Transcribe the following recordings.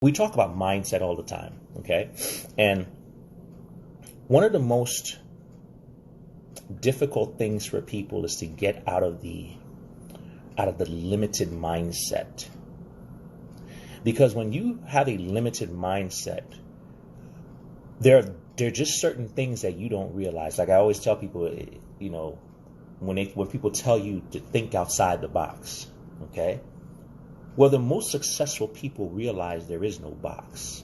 We talk about mindset all the time, okay? And one of the most difficult things for people is to get out of the limited mindset. Because when you have a limited mindset, there are just certain things that you don't realize. Like I always tell people, when people tell you to think outside the box, okay? Well, the most successful people realize there is no box.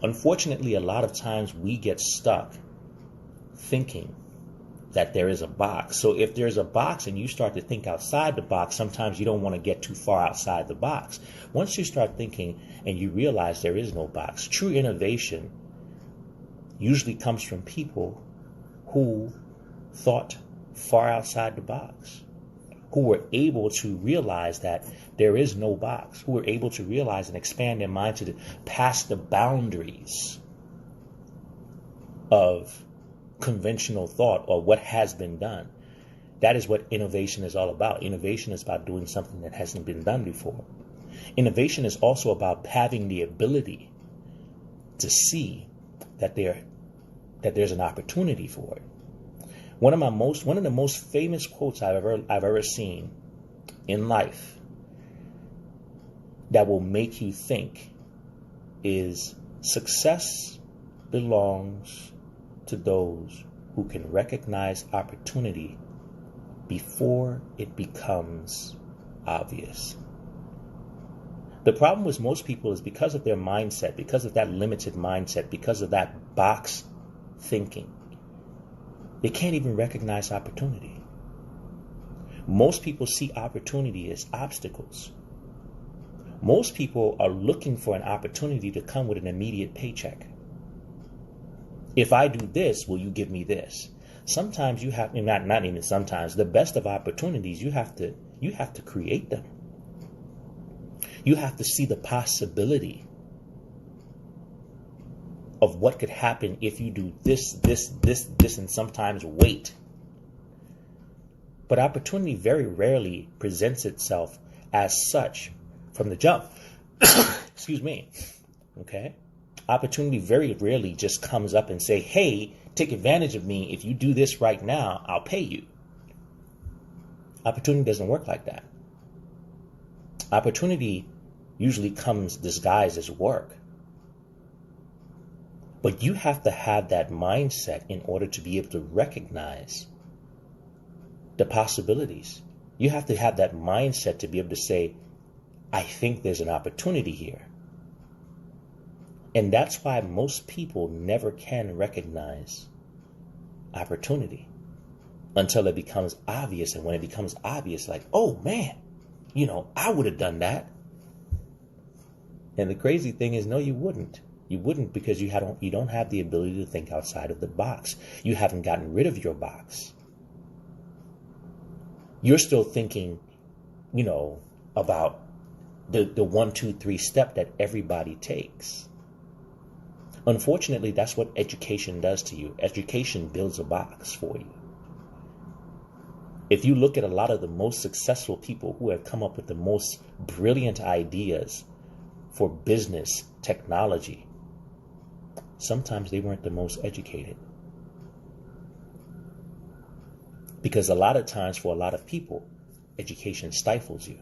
Unfortunately, a lot of times we get stuck thinking that there is a box. So if there's a box and you start to think outside the box, sometimes you don't want to get too far outside the box. Once you start thinking and you realize there is no box, true innovation usually comes from people who thought far outside the box, who were able to realize that there is no box, who were able to realize and expand their mind to past the boundaries of conventional thought or what has been done. That is what innovation is all about. Innovation is about doing something that hasn't been done before. Innovation is also about having the ability to see that there's an opportunity for it. One of the most famous quotes I've ever seen in life that will make you think is, success belongs to those who can recognize opportunity before it becomes obvious. The problem with most people is because of their mindset, because of that limited mindset, because of that box thinking, they can't even recognize opportunity. Most people see opportunity as obstacles. Most people are looking for an opportunity to come with an immediate paycheck. If I do this, will you give me this? Sometimes you have, not even sometimes, the best of opportunities, you have to create them. You have to see the possibility of what could happen if you do this, and sometimes wait. But opportunity very rarely presents itself as such from the jump. Excuse me. Okay? Opportunity very rarely just comes up and say, hey, take advantage of me. If you do this right now, I'll pay you. Opportunity doesn't work like that. Opportunity usually comes disguised as work. But you have to have that mindset in order to be able to recognize the possibilities. You have to have that mindset to be able to say, I think there's an opportunity here. And that's why most people never can recognize opportunity until it becomes obvious. And when it becomes obvious, like, oh man, I would have done that. And the crazy thing is, no, you wouldn't. You wouldn't, because you don't have the ability to think outside of the box. You haven't gotten rid of your box. You're still thinking, about the 1, 2, 3 step that everybody takes. Unfortunately, that's what education does to you. Education builds a box for you. If you look at a lot of the most successful people who have come up with the most brilliant ideas for business, technology, sometimes they weren't the most educated. Because a lot of times, for a lot of people, education stifles you.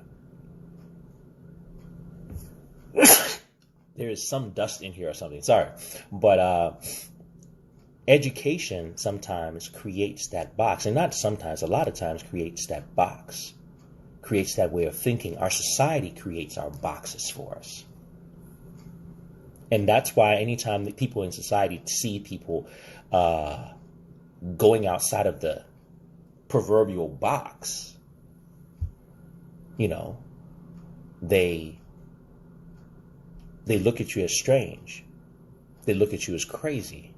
There is some dust in here or something. Sorry. But education sometimes creates that box. And not sometimes, a lot of times creates that box. Creates that way of thinking. Our society creates our boxes for us. And that's why anytime that people in society see people going outside of the proverbial box, they look at you as strange. They look at you as crazy.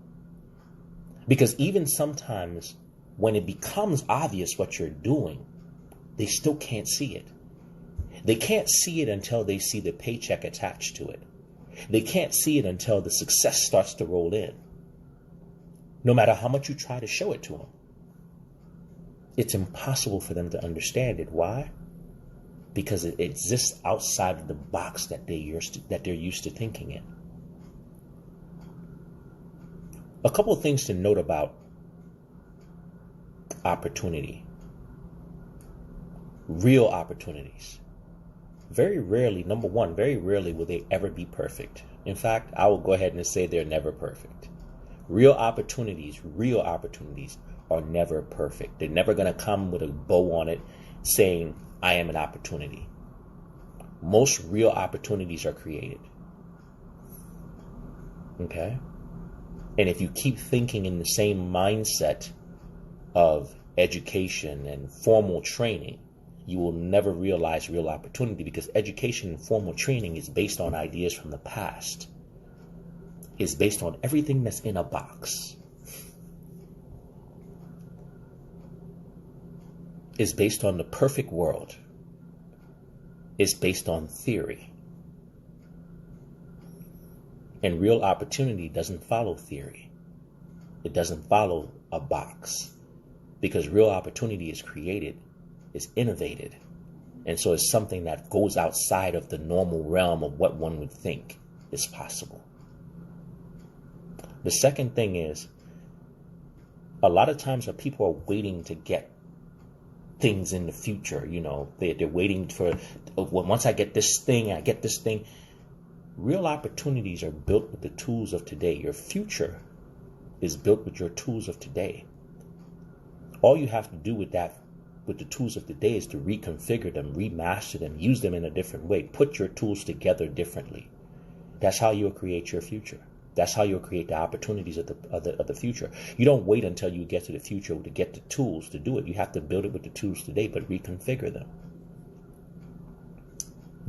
Because even sometimes when it becomes obvious what you're doing, they still can't see it. They can't see it until they see the paycheck attached to it. They can't see it until the success starts to roll in. No matter how much you try to show it to them, it's impossible for them to understand it. Why? because it exists outside of the box that they're used to thinking in. A couple of things to note about opportunity. Real opportunities. Very rarely, number one, very rarely will they ever be perfect. In fact, I will go ahead and say they're never perfect. Real opportunities are never perfect. They're never going to come with a bow on it saying, I am an opportunity. Most real opportunities are created. Okay? And if you keep thinking in the same mindset of education and formal training, you will never realize real opportunity, because education and formal training is based on ideas from the past. It's based on everything that's in a box. It's based on the perfect world. It's based on theory. And real opportunity doesn't follow theory. It doesn't follow a box. Because real opportunity is created, is innovated. And so it's something that goes outside of the normal realm of what one would think is possible. The second thing is, a lot of times when people are waiting to get things in the future, they're waiting for, once I get this thing, I get this thing. Real opportunities are built with the tools of today. Your future is built with your tools of today. All you have to do with the tools of today is to reconfigure them, remaster them, use them in a different way, put your tools together differently. That's how you'll create your future. That's how you'll create the opportunities of the future. You don't wait until you get to the future to get the tools to do it. You have to build it with the tools today, but reconfigure them.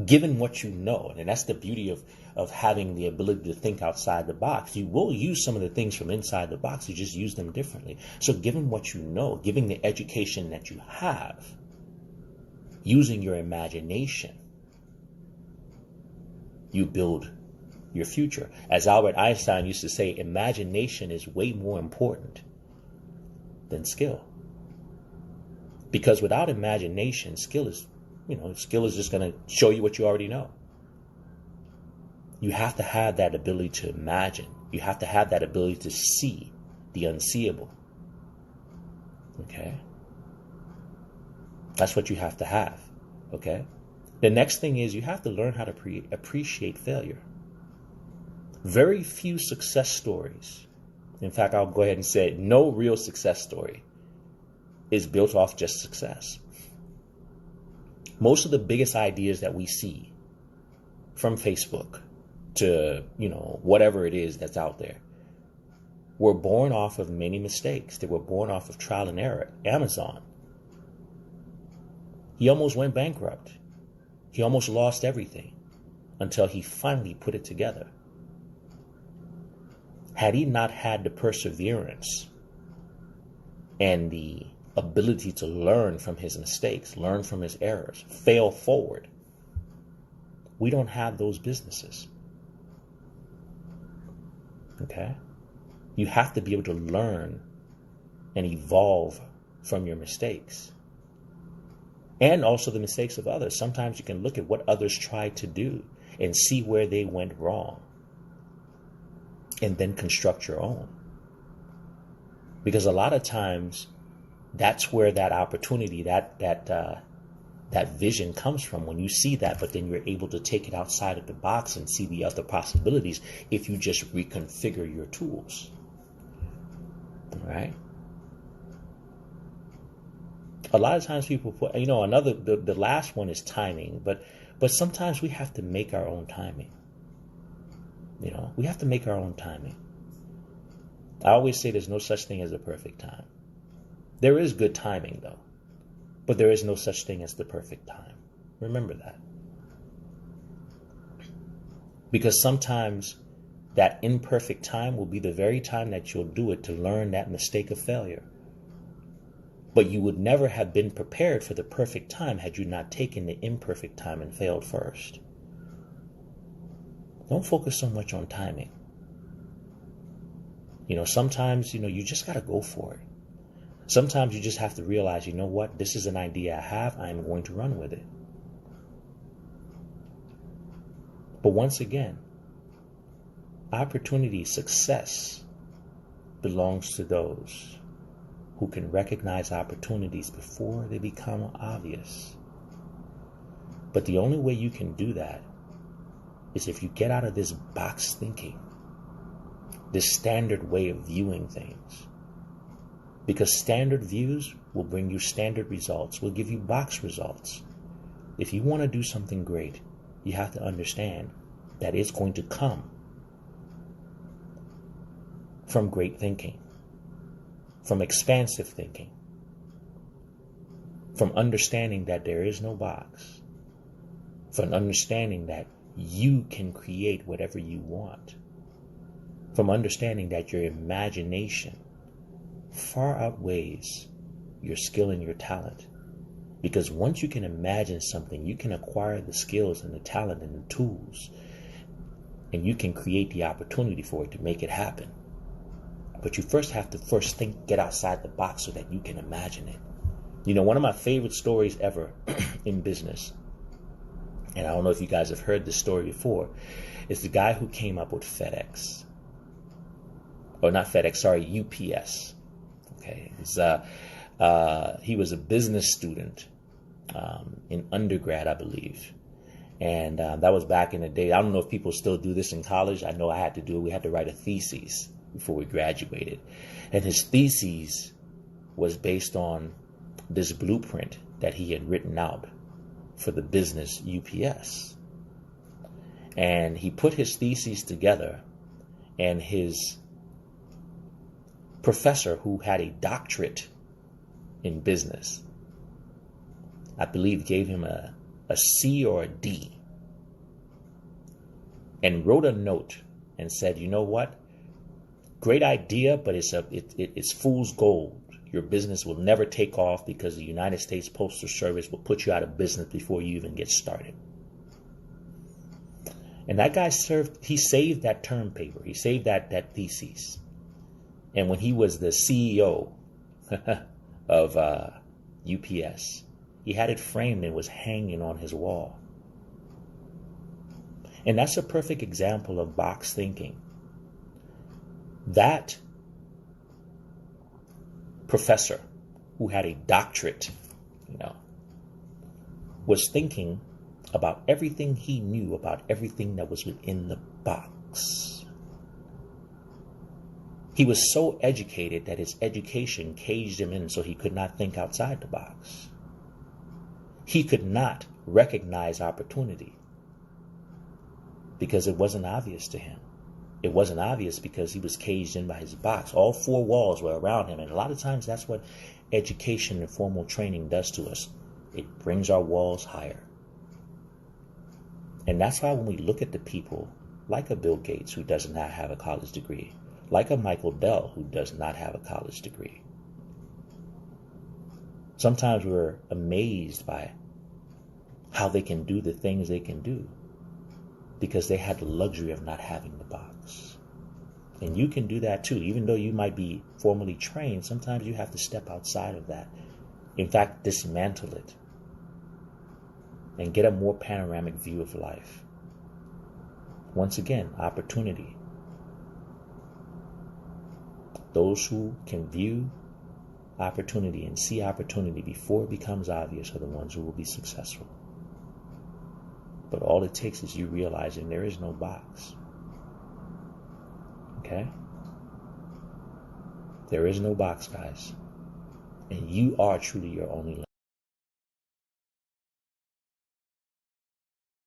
Given what you know, and that's the beauty of having the ability to think outside the box. You will use some of the things from inside the box, you just use them differently. So given what you know, given the education that you have, using your imagination, you build your future. As Albert Einstein used to say, imagination is way more important than skill. Because without imagination, skill is just going to show you what you already know. You have to have that ability to imagine. You have to have that ability to see the unseeable. Okay? That's what you have to have. Okay? The next thing is you have to learn how to appreciate failure. Very few success stories, in fact, I'll go ahead and say it, no real success story is built off just success. Most of the biggest ideas that we see, from Facebook to, whatever it is that's out there, were born off of many mistakes. They were born off of trial and error. Amazon. He almost went bankrupt. He almost lost everything until he finally put it together. Had he not had the perseverance and the ability to learn from his mistakes, learn from his errors, fail forward, we don't have those businesses. Okay? You have to be able to learn and evolve from your mistakes. And also the mistakes of others. Sometimes you can look at what others tried to do and see where they went wrong, and then construct your own. Because a lot of times, that's where that opportunity, that vision comes from, when you see that, but then you're able to take it outside of the box and see the other possibilities if you just reconfigure your tools. All right? A lot of times people put, the last one is timing, but sometimes we have to make our own timing. We have to make our own timing. I always say there's no such thing as a perfect time. There is good timing, though. But there is no such thing as the perfect time. Remember that. Because sometimes that imperfect time will be the very time that you'll do it to learn that mistake of failure. But you would never have been prepared for the perfect time had you not taken the imperfect time and failed first. Don't focus so much on timing. Sometimes, you just got to go for it. Sometimes you just have to realize, this is an idea I have. I'm going to run with it. But once again, opportunity, success belongs to those who can recognize opportunities before they become obvious. But the only way you can do that is if you get out of this box thinking, this standard way of viewing things. Because standard views will bring you standard results, will give you box results. If you want to do something great, you have to understand that it's going to come from great thinking, from expansive thinking, from understanding that there is no box, from understanding that you can create whatever you want, from understanding that your imagination far outweighs your skill and your talent. Because once you can imagine something, you can acquire the skills and the talent and the tools, and you can create the opportunity for it to make it happen. But you first have to think, get outside the box so that you can imagine it. You know, one of my favorite stories ever in business, and I don't know if you guys have heard this story before, is the guy who came up with FedEx. Or not FedEx, sorry, UPS. Okay, he was a business student in undergrad, I believe. And that was back in the day. I don't know if people still do this in college. I know I had to do it. We had to write a thesis before we graduated. And his thesis was based on this blueprint that he had written out for the business UPS. And he put his thesis together, and his professor, who had a doctorate in business, I believe gave him a C or a D, and wrote a note and said, you know what? Great idea, but it's fool's gold. Your business will never take off because the United States Postal Service will put you out of business before you even get started. And that guy saved that term paper. He saved that thesis. And when he was the CEO of UPS, he had it framed and was hanging on his wall. And that's a perfect example of box thinking. That professor who had a doctorate, was thinking about everything he knew about everything that was within the box. He was so educated that his education caged him in so he could not think outside the box. He could not recognize opportunity because it wasn't obvious to him. It wasn't obvious because he was caged in by his box. All four walls were around him. And a lot of times that's what education and formal training does to us. It brings our walls higher. And that's why when we look at the people like a Bill Gates who does not have a college degree, like a Michael Dell who does not have a college degree, sometimes we're amazed by how they can do the things they can do because they had the luxury of not having the box. And you can do that too. Even though you might be formally trained, sometimes you have to step outside of that. In fact, dismantle it and get a more panoramic view of life. Once again, opportunity. Those who can view opportunity and see opportunity before it becomes obvious are the ones who will be successful. But all it takes is you realizing there is no box. Okay? There is no box, guys. And you are truly your only limit.